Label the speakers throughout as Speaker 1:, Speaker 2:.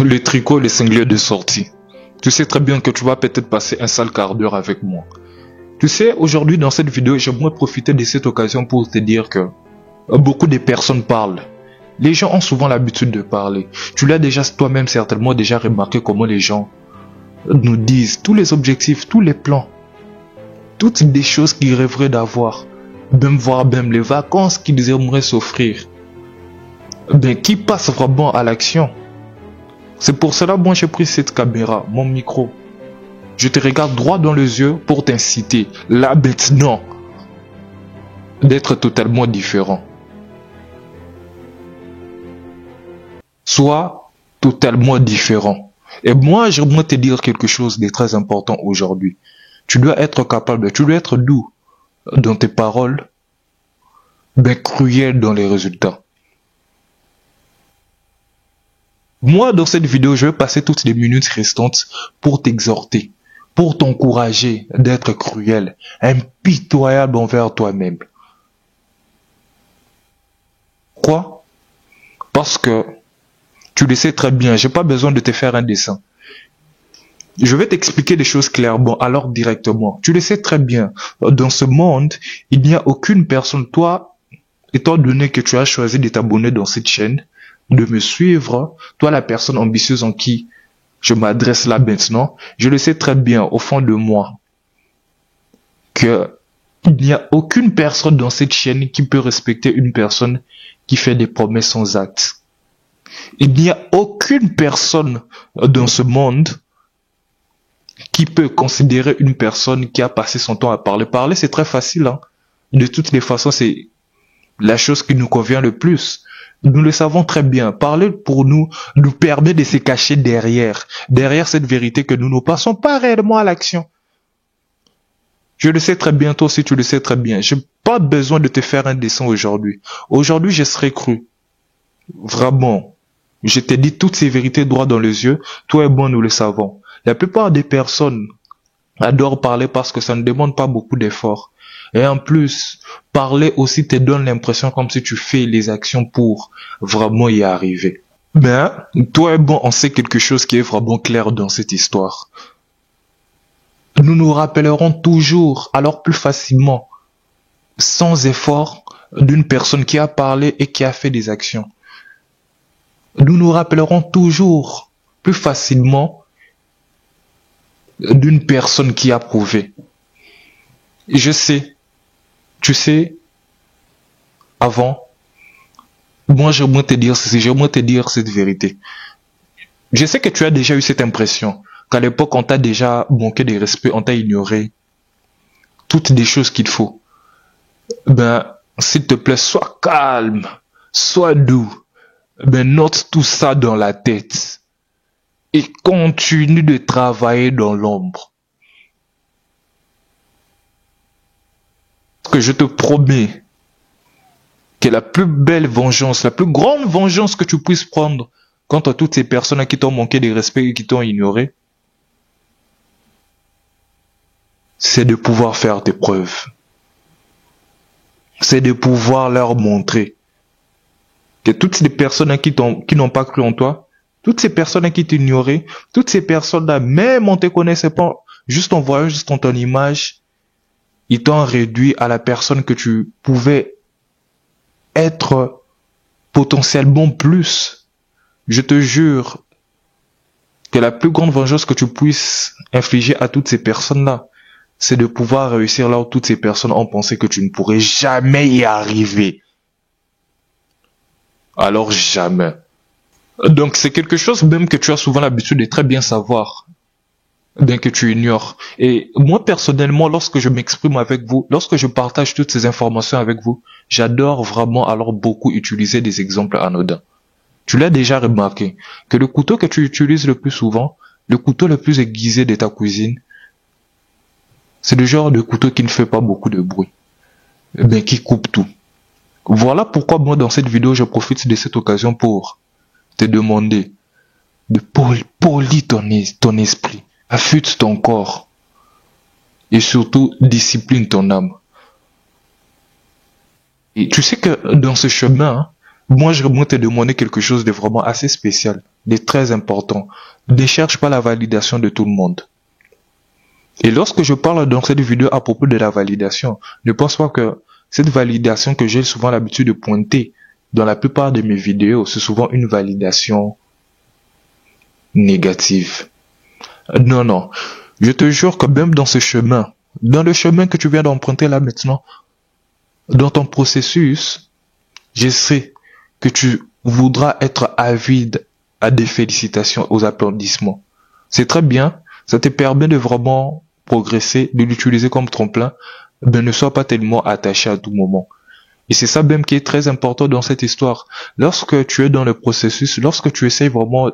Speaker 1: Les tricots et les cinglés de sortie. Tu sais très bien que tu vas peut-être passer un sale quart d'heure avec moi. Tu sais, aujourd'hui dans cette vidéo, j'aimerais profiter de cette occasion pour te dire que beaucoup de personnes parlent. Les gens ont souvent l'habitude de parler. Tu l'as déjà toi-même certainement déjà remarqué comment les gens nous disent tous les objectifs, tous les plans, toutes des choses qu'ils rêveraient d'avoir, même les vacances qu'ils aimeraient s'offrir. Qui passe vraiment à l'action? C'est pour cela moi j'ai pris cette caméra, mon micro. Je te regarde droit dans les yeux pour t'inciter, là maintenant, d'être totalement différent. Sois totalement différent. Et moi j'aimerais te dire quelque chose de très important aujourd'hui. Tu dois être capable, tu dois être doux dans tes paroles, cruel dans les résultats. Moi, dans cette vidéo, je vais passer toutes les minutes restantes pour t'exhorter, pour t'encourager d'être cruel, impitoyable envers toi-même. Pourquoi? Parce que tu le sais très bien, j'ai pas besoin de te faire un dessin. Je vais t'expliquer les choses clairement, alors directement. Tu le sais très bien, dans ce monde, il n'y a aucune personne, toi, étant donné que tu as choisi de t'abonner dans cette chaîne, de me suivre, toi la personne ambitieuse en qui je m'adresse là maintenant, je le sais très bien au fond de moi que il n'y a aucune personne dans cette chaîne qui peut respecter une personne qui fait des promesses sans actes. Il n'y a aucune personne dans ce monde qui peut considérer une personne qui a passé son temps à parler. Parler, c'est très facile, hein. De toutes les façons, c'est la chose qui nous convient le plus. Nous le savons très bien. Parler pour nous permet de se cacher derrière cette vérité que nous ne passons pas réellement à l'action. Je le sais très bien, toi aussi tu le sais très bien. J'ai pas besoin de te faire un dessin aujourd'hui. Aujourd'hui, je serai cru. Vraiment. Je t'ai dit toutes ces vérités droit dans les yeux. Toi et moi, nous le savons. La plupart des personnes adorent parler parce que ça ne demande pas beaucoup d'efforts. Et en plus, parler aussi te donne l'impression comme si tu fais les actions pour vraiment y arriver. Toi et moi, on sait quelque chose qui est vraiment clair dans cette histoire. Nous nous rappellerons toujours, alors plus facilement, sans effort, d'une personne qui a parlé et qui a fait des actions. Nous nous rappellerons toujours, plus facilement, d'une personne qui a prouvé. Je sais, tu sais, avant, moi j'aimerais te dire ceci, j'aimerais te dire cette vérité. Je sais que tu as déjà eu cette impression, qu'à l'époque on t'a déjà manqué de respect, on t'a ignoré toutes des choses qu'il faut. S'il te plaît, sois calme, sois doux, note tout ça dans la tête et continue de travailler dans l'ombre. Que je te promets que la plus belle vengeance, la plus grande vengeance que tu puisses prendre contre toutes ces personnes qui t'ont manqué de respect et qui t'ont ignoré, c'est de pouvoir faire tes preuves. C'est de pouvoir leur montrer que toutes ces personnes qui n'ont pas cru en toi, toutes ces personnes qui t'ignoraient, toutes ces personnes-là, même on ne te connaissait pas, juste en voyant juste en ton image, ils t'ont réduit à la personne que tu pouvais être potentiellement plus. Je te jure que la plus grande vengeance que tu puisses infliger à toutes ces personnes-là, c'est de pouvoir réussir là où toutes ces personnes ont pensé que tu ne pourrais jamais y arriver. Alors jamais. Donc c'est quelque chose même que tu as souvent l'habitude de très bien savoir, que tu ignores. Et moi personnellement, lorsque je m'exprime avec vous, lorsque je partage toutes ces informations avec vous, j'adore vraiment alors beaucoup utiliser des exemples anodins. Tu l'as déjà remarqué, que le couteau que tu utilises le plus souvent, le couteau le plus aiguisé de ta cuisine, c'est le genre de couteau qui ne fait pas beaucoup de bruit, qui coupe tout. Voilà pourquoi moi dans cette vidéo, je profite de cette occasion pour te demander de polir ton esprit, affûte ton corps et surtout discipline ton âme. Et tu sais que dans ce chemin, Moi, je vais te demander quelque chose de vraiment assez spécial, de très important. Ne cherche pas la validation de tout le monde. Et lorsque je parle dans cette vidéo à propos de la validation, ne pense pas que cette validation que j'ai souvent l'habitude de pointer dans la plupart de mes vidéos, c'est souvent une validation négative. Non, non. Je te jure que même dans ce chemin, dans le chemin que tu viens d'emprunter là maintenant, dans ton processus, je sais que tu voudras être avide à des félicitations, aux applaudissements. C'est très bien, ça te permet de vraiment progresser, de l'utiliser comme tremplin, mais ne sois pas tellement attaché à tout moment. Et c'est ça même qui est très important dans cette histoire. Lorsque tu es dans le processus, lorsque tu essayes vraiment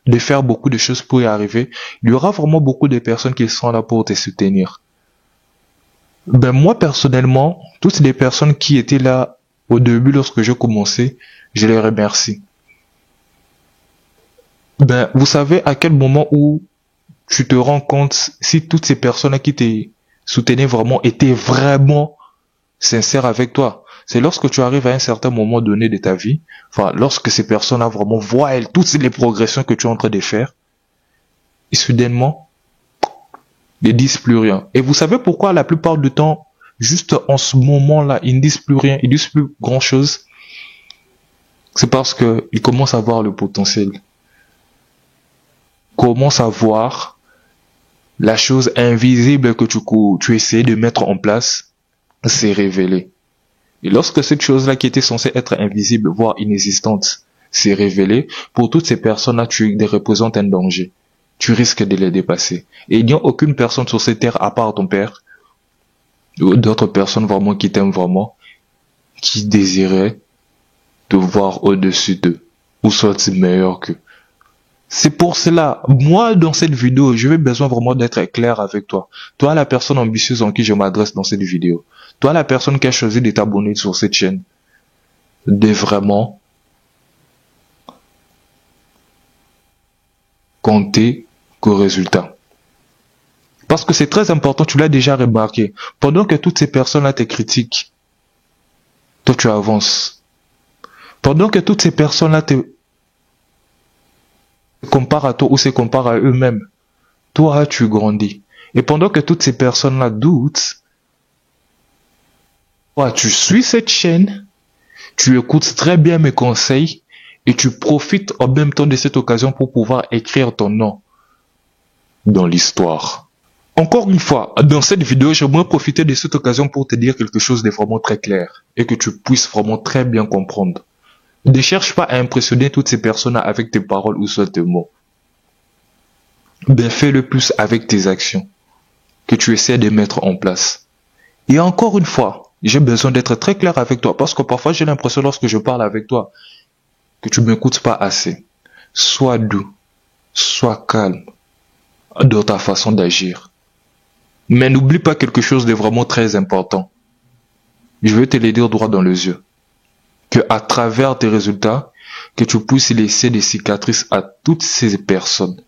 Speaker 1: de faire beaucoup de choses pour y arriver, il y aura vraiment beaucoup de personnes qui seront là pour te soutenir. Ben moi personnellement, toutes les personnes qui étaient là au début lorsque je commençais, je les remercie. Ben vous savez à quel moment où tu te rends compte si toutes ces personnes qui te soutenaient vraiment étaient vraiment sincères avec toi. C'est lorsque tu arrives à un certain moment donné de ta vie, enfin lorsque ces personnes-là vraiment voient elles toutes les progressions que tu es en train de faire, et soudainement, ils ne disent plus rien. Et vous savez pourquoi la plupart du temps, juste en ce moment-là, ils ne disent plus rien, ils disent plus grand-chose? C'est parce que ils commencent à voir le potentiel. Ils commencent à voir la chose invisible que tu essayais de mettre en place s'est révélée. Et lorsque cette chose-là qui était censée être invisible, voire inexistante, s'est révélée, pour toutes ces personnes-là, tu représentes un danger. Tu risques de les dépasser. Et il n'y a aucune personne sur cette terre, à part ton père, ou d'autres personnes vraiment qui t'aiment vraiment, qui désiraient te voir au-dessus d'eux, ou soit meilleur qu'eux. C'est pour cela, moi, dans cette vidéo, je vais besoin vraiment d'être clair avec toi. Toi, la personne ambitieuse en qui je m'adresse dans cette vidéo. Toi, la personne qui a choisi de t'abonner sur cette chaîne. De vraiment compter qu'au résultat. Parce que c'est très important, tu l'as déjà remarqué. Pendant que toutes ces personnes-là te critiquent, toi, tu avances. Pendant que toutes ces personnes-là te comparent à toi ou se comparent à eux-mêmes, toi, tu grandis. Et pendant que toutes ces personnes-là doutent, toi, tu suis cette chaîne, tu écoutes très bien mes conseils et tu profites en même temps de cette occasion pour pouvoir écrire ton nom dans l'histoire. Encore une fois, dans cette vidéo, j'aimerais profiter de cette occasion pour te dire quelque chose de vraiment très clair et que tu puisses vraiment très bien comprendre. Ne cherche pas à impressionner toutes ces personnes avec tes paroles ou soit tes mots. Ben fais-le plus avec tes actions que tu essaies de mettre en place. Et encore une fois, j'ai besoin d'être très clair avec toi parce que parfois j'ai l'impression lorsque je parle avec toi que tu m'écoutes pas assez. Sois doux, sois calme dans ta façon d'agir. Mais n'oublie pas quelque chose de vraiment très important. Je vais te le dire droit dans les yeux. Que à travers tes résultats, que tu puisses laisser des cicatrices à toutes ces personnes.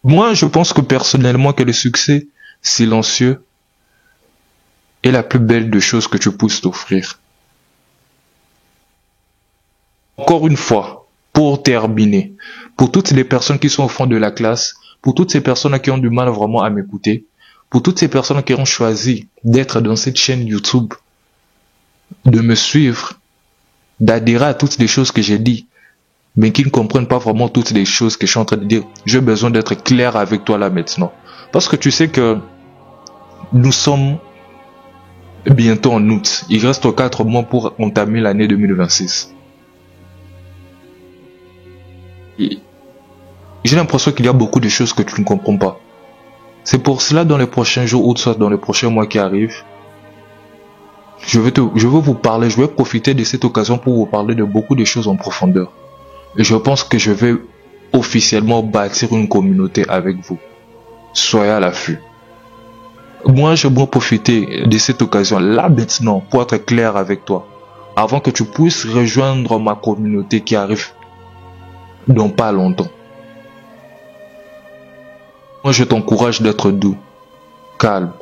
Speaker 1: Moi, je pense que personnellement que le succès silencieux est la plus belle des choses que tu puisses t'offrir. Encore une fois, pour terminer, pour toutes les personnes qui sont au fond de la classe, pour toutes ces personnes qui ont du mal vraiment à m'écouter, pour toutes ces personnes qui ont choisi d'être dans cette chaîne YouTube, de me suivre, d'adhérer à toutes les choses que j'ai dit, mais qui ne comprennent pas vraiment toutes les choses que je suis en train de dire. J'ai besoin d'être clair avec toi là maintenant. Parce que tu sais que nous sommes bientôt en août. Il reste 4 mois pour entamer l'année 2026. Et j'ai l'impression qu'il y a beaucoup de choses que tu ne comprends pas. C'est pour cela dans les prochains jours ou soit dans les prochains mois qui arrivent, je vais vous parler, je vais profiter de cette occasion pour vous parler de beaucoup de choses en profondeur. Et je pense que je vais officiellement bâtir une communauté avec vous. Soyez à l'affût. Moi, je vais profiter de cette occasion là maintenant pour être clair avec toi. Avant que tu puisses rejoindre ma communauté qui arrive dans pas longtemps. Moi, je t'encourage d'être doux, calme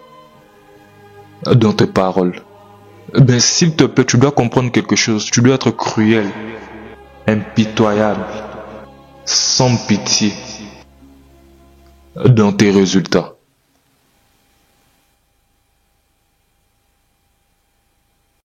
Speaker 1: dans tes paroles, Ben, s'il te plaît, tu dois comprendre quelque chose. Tu dois être cruel, impitoyable, sans pitié dans tes résultats.